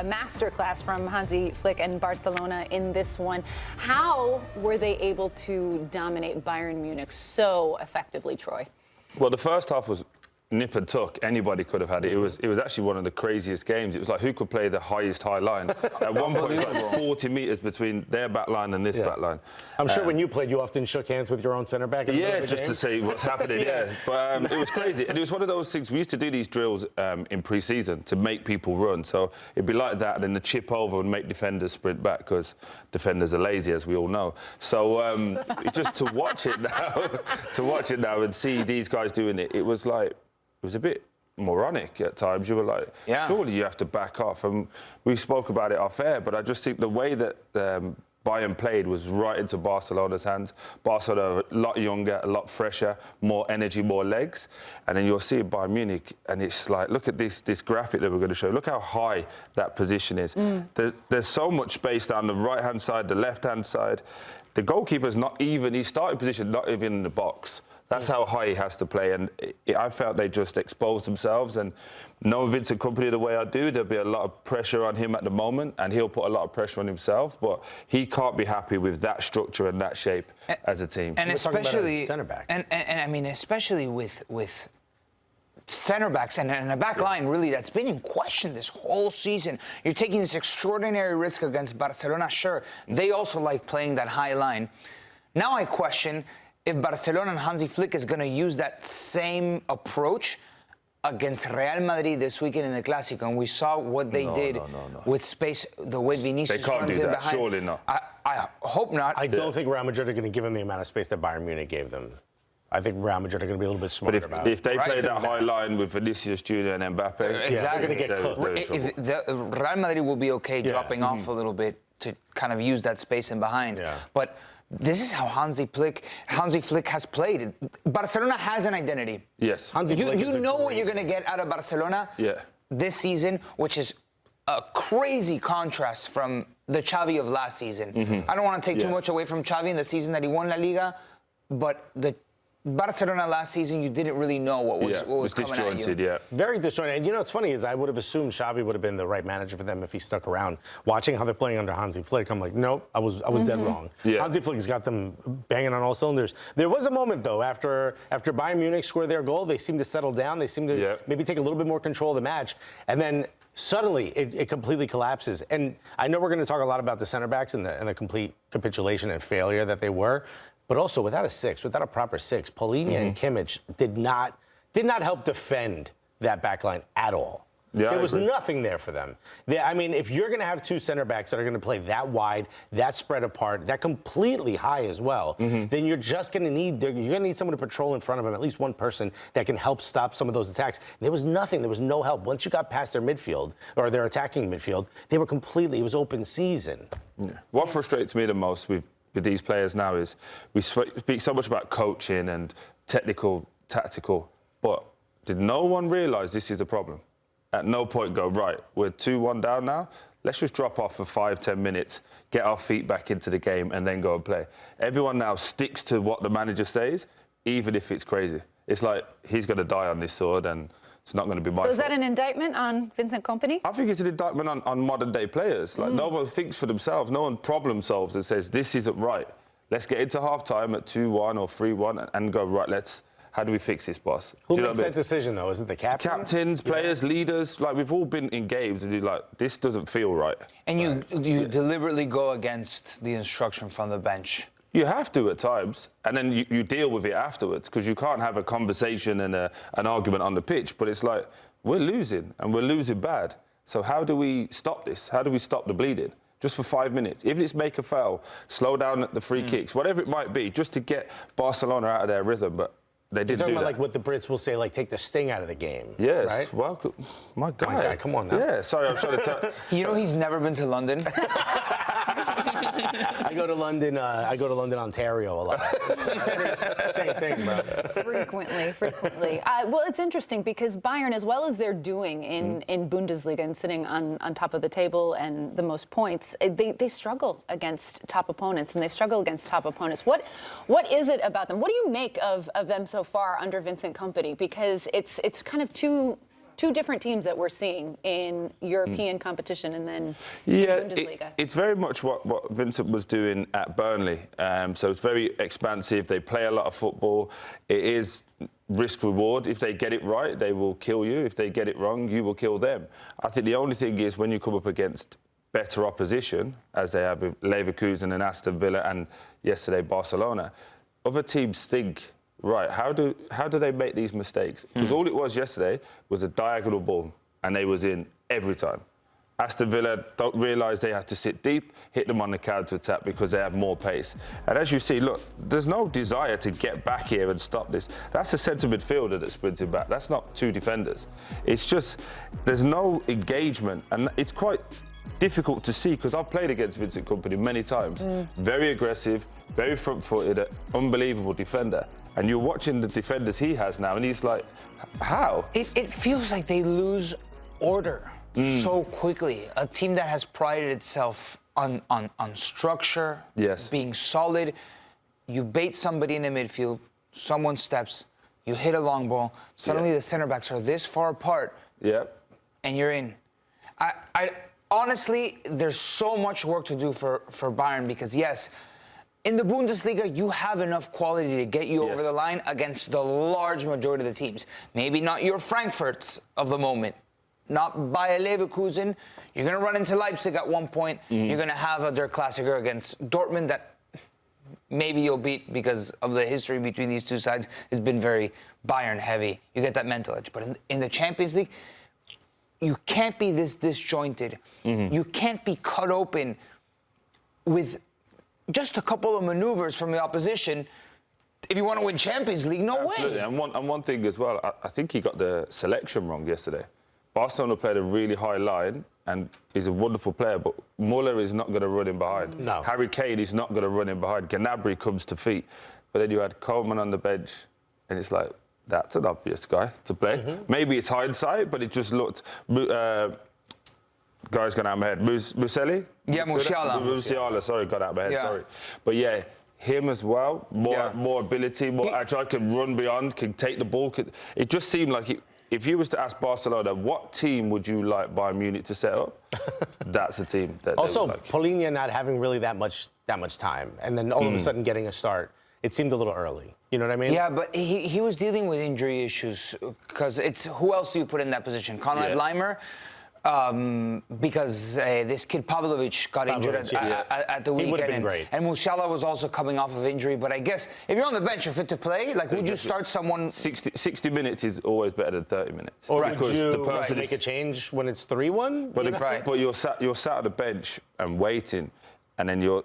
a masterclass from Hansi Flick and Barcelona in this one. How were they able to dominate Bayern Munich so effectively, Troy? Well, the first half was nip and tuck. Anybody could have had it. It was actually one of the craziest games. It was like who could play the highest high line. At one point, it was like 40 metres between their back line and this back line. I'm sure when you played, you often shook hands with your own centre back. Yeah, just to see what's happening. But it was crazy, and it was one of those things. We used to do these drills in pre-season to make people run. So it'd be like that, and then the chip over would make defenders sprint back because defenders are lazy, as we all know. So just to watch it now, and see these guys doing it, it was a bit moronic at times. You were like, surely you have to back off. And we spoke about it off air, but I just think the way that Bayern played was right into Barcelona's hands. Barcelona a lot younger, a lot fresher, more energy, more legs. And then you'll see Bayern Munich, and it's like, look at this graphic that we're going to show. Look how high that position is. There's so much space down the right-hand side, the left-hand side. The goalkeeper's not even, his starting position, not even in the box. That's how high he has to play, and I felt they just exposed themselves. And knowing Vincent Kompany the way I do, there'll be a lot of pressure on him at the moment, and he'll put a lot of pressure on himself. But he can't be happy with that structure and that shape as a team. And especially centre back. And I mean, especially with centre backs and a back line, really, that's been in question this whole season. You're taking this extraordinary risk against Barcelona. Sure, they also like playing that high line. Now I question if Barcelona and Hansi Flick is going to use that same approach against Real Madrid this weekend in the Clásico, and we saw what they did with space, the way Vinicius runs in behind. Surely not. I hope not. I don't think Real Madrid are going to give them the amount of space that Bayern Munich gave them. I think Real Madrid are going to be a little bit smarter about it. If they play that high line with Vinicius Jr. and Mbappe, exactly. They're going to get cooked. If Real Madrid will be okay dropping off a little bit to kind of use that space in behind. But this is how Hansi Flick has played. Barcelona has an identity. Yes. You know what you're going to get out of Barcelona this season, which is a crazy contrast from the Xavi of last season. I don't want to take too much away from Xavi in the season that he won La Liga, but the Barcelona last season, you didn't really know what was coming at you. Very disjointed. And you know what's funny is I would have assumed Xavi would have been the right manager for them if he stuck around. Watching how they're playing under Hansi Flick, I'm like, nope, I was dead wrong. Hansi Flick's got them banging on all cylinders. There was a moment though after Bayern Munich scored their goal, they seemed to settle down. They seemed to maybe take a little bit more control of the match, and then suddenly it completely collapses. And I know we're going to talk a lot about the center backs and the complete capitulation and failure that they were. But also, without a proper six, Paulinho and Kimmich did not help defend that back line at all. There was nothing there for them. I mean, if you're going to have two center backs that are going to play that wide, that spread apart, that completely high as well, then you're just going to need someone to patrol in front of them, at least one person that can help stop some of those attacks. There was nothing. There was no help. Once you got past their midfield or their attacking midfield, they were it was open season. What frustrates me the most with these players now is we speak so much about coaching and technical, tactical, but did no one realise this is a problem? At no point go, right, we're 2-1 down now, let's just drop off for 5-10 minutes, get our feet back into the game and then go and play. Everyone now sticks to what the manager says, even if it's crazy. It's like, he's going to die on this sword and it's not going to be my fault. So is that an indictment on Vincent Kompany? I think it's an indictment on modern-day players. Like, no one thinks for themselves. No one problem solves and says, this isn't right. Let's get into half-time at 2-1 or 3-1 and go, right, how do we fix this, boss? Who makes that decision, though? Is it the captain? Captains, players, leaders. Like, we've all been in games and you're like, this doesn't feel right. And you deliberately go against the instruction from the bench. You have to at times, and then you deal with it afterwards, because you can't have a conversation and an argument on the pitch. But it's like, we're losing, and we're losing bad. So how do we stop this? How do we stop the bleeding? Just for 5 minutes. Even if it's make a foul, slow down the free kicks, whatever it might be, just to get Barcelona out of their rhythm. But they didn't do that. You're talking about like what the Brits will say, like take the sting out of the game. Yes. Right? Well, my guy. My guy, come on now. Yeah, sorry, I'm trying to tell. You know he's never been to London? I go to London, Ontario a lot. Same thing, bro. Frequently. Well, it's interesting because Bayern, as well as they're doing in Bundesliga and sitting on top of the table and the most points, they struggle against top opponents, and they struggle against top opponents. What is it about them? What do you make of them so far under Vincent Kompany? Because it's kind of two two different teams that we're seeing in European competition and then Yeah, in Bundesliga. it's very much what Vincent was doing at Burnley. So it's very expansive. They play a lot of football. It is risk reward. If they get it right, they will kill you. If they get it wrong, you will kill them. I think the only thing is when you come up against better opposition, as they have with Leverkusen and Aston Villa and yesterday Barcelona, other teams think, right, how do they make these mistakes? Because all it was yesterday was a diagonal ball, and they was in every time. Aston Villa don't realise they have to sit deep, hit them on the counter-attack because they have more pace. And as you see, look, there's no desire to get back here and stop this. That's a centre midfielder that's sprinting back. That's not two defenders. It's just, there's no engagement, and it's quite difficult to see because I've played against Vincent Kompany many times. Very aggressive, very front-footed, unbelievable defender. And you're watching the defenders he has now, and he's like, how? It feels like they lose order so quickly. A team that has prided itself on structure, Yes. being solid. You bait somebody in the midfield, someone steps, you hit a long ball, suddenly the center backs are this far apart, and you're in. I honestly, there's so much work to do for Bayern because, yes, in the Bundesliga, you have enough quality to get you over the line against the large majority of the teams. Maybe not your Frankfurts of the moment, not Bayer Leverkusen. You're going to run into Leipzig at one point. You're going to have their Clásico against Dortmund that maybe you'll beat because of the history between these two sides has been very Bayern heavy. You get that mental edge. But in the Champions League, you can't be this disjointed. You can't be cut open with just a couple of maneuvers from the opposition. If you want to win Champions League, no Absolutely. way. And one thing as well, I think he got the selection wrong yesterday. Barcelona played a really high line, and he's a wonderful player, but Muller is not going to run in behind. No. Harry Kane is not going to run in behind. Gnabry comes to feet. But then you had Coleman on the bench, and it's like, that's an obvious guy to play. Maybe it's hindsight, but it just looked... guy's gone out of my head. Muselli? Yeah, Musiala, sorry, got out of my head, sorry. But yeah, him as well, more ability, more agile, can run beyond, can take the ball. It just seemed like if you was to ask Barcelona, what team would you like Bayern Munich to set up? That's a team that Also, they would like. Polina not having really that much time, and then all of a sudden getting a start. It seemed a little early. You know what I mean? Yeah, but he was dealing with injury issues because it's who else do you put in that position? Konrad Leimer, because this kid Pavlovic got injured at the weekend. He would have been great. And Musiala was also coming off of injury. But I guess if you're on the bench, you're fit to play. Like, would you start someone? 60 minutes is always better than 30 minutes. Or because would you the person make a change when it's 3-1? But you're sat on the bench and waiting, and then you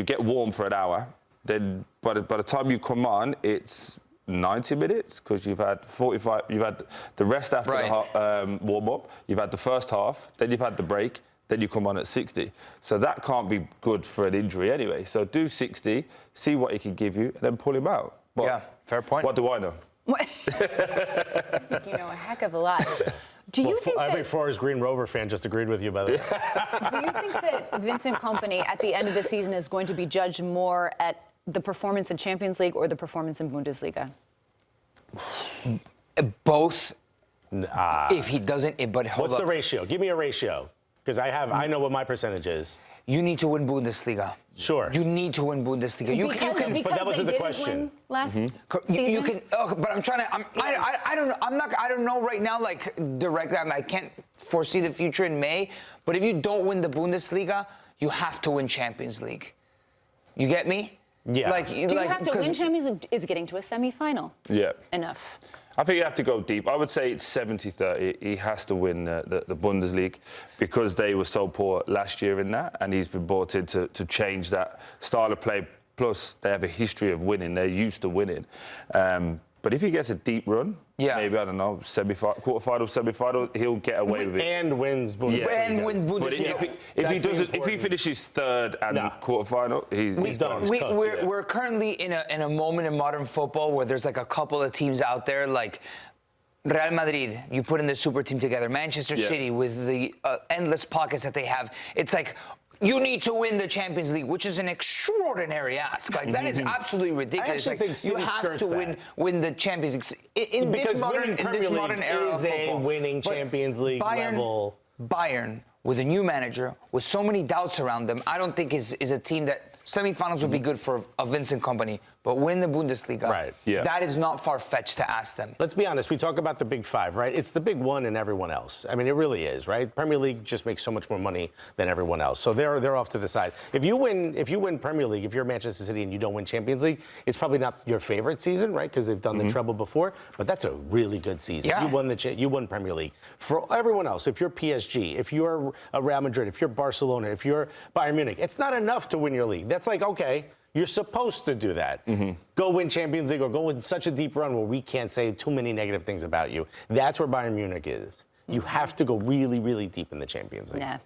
get warm for an hour. Then by the time you come on, it's 90 minutes because you've had 45. You've had the rest after the warm up. You've had the first half. Then you've had the break. Then you come on at 60. So that can't be good for an injury anyway. So do 60, see what he can give you, and then pull him out. But yeah, fair point. What do I know? I think you know a heck of a lot. Do you think every that, Forest Green Rover fan just agreed with you, by the way. do you think that Vincent Kompany at the end of the season is going to be judged more at the performance in Champions League or the performance in Bundesliga? Both. If he doesn't, but hold What's up. the ratio? Give me a ratio, because I know what my percentage is. You need to win Bundesliga. Sure. You need to win Bundesliga. You can. But that wasn't they the didn't question. win last season? You can. But I'm trying to. I don't know. I don't know right now. Like directly, I can't foresee the future in May. But if you don't win the Bundesliga, you have to win Champions League. You get me? Yeah. Do you have to win Champions League? Is getting to a semi-final enough? I think you have to go deep. I would say it's 70-30. He has to win the Bundesliga because they were so poor last year in that, and he's been brought in to change that style of play. Plus, they have a history of winning. They're used to winning. But if he gets a deep run, maybe, I don't know, quarterfinal, semi-final, he'll get away with it. And wins Bundesliga. And win Bundesliga. But if he finishes third and quarterfinal, he's done. We're currently in a moment in modern football where there's like a couple of teams out there like Real Madrid, you put in the super team together. Manchester City with the endless pockets that they have. It's like, you need to win the Champions League, which is an extraordinary ask. Like, that is absolutely ridiculous. I actually think City you have skirts to win the Champions League. In Because this modern, winning Premier League era of is a football. winning But Champions League level. Bayern, with a new manager, with so many doubts around them, I don't think is a team that semifinals would be good for a Vincent Kompany, but win the Bundesliga, Right, yeah. that is not far-fetched to ask them. Let's be honest. We talk about the big five, right? It's the big one and everyone else. I mean, it really is, right? Premier League just makes so much more money than everyone else, so they're off to the side. If you win Premier League, if you're Manchester City and you don't win Champions League, it's probably not your favorite season, right? Because they've done the treble before, but that's a really good season. Yeah. You won Premier League. For everyone else, if you're PSG, if you're Real Madrid, if you're Barcelona, if you're Bayern Munich, it's not enough to win your league. That's like, okay, you're supposed to do that. Go win Champions League or go in such a deep run where we can't say too many negative things about you. That's where Bayern Munich is. You have to go really, really deep in the Champions League. Yeah,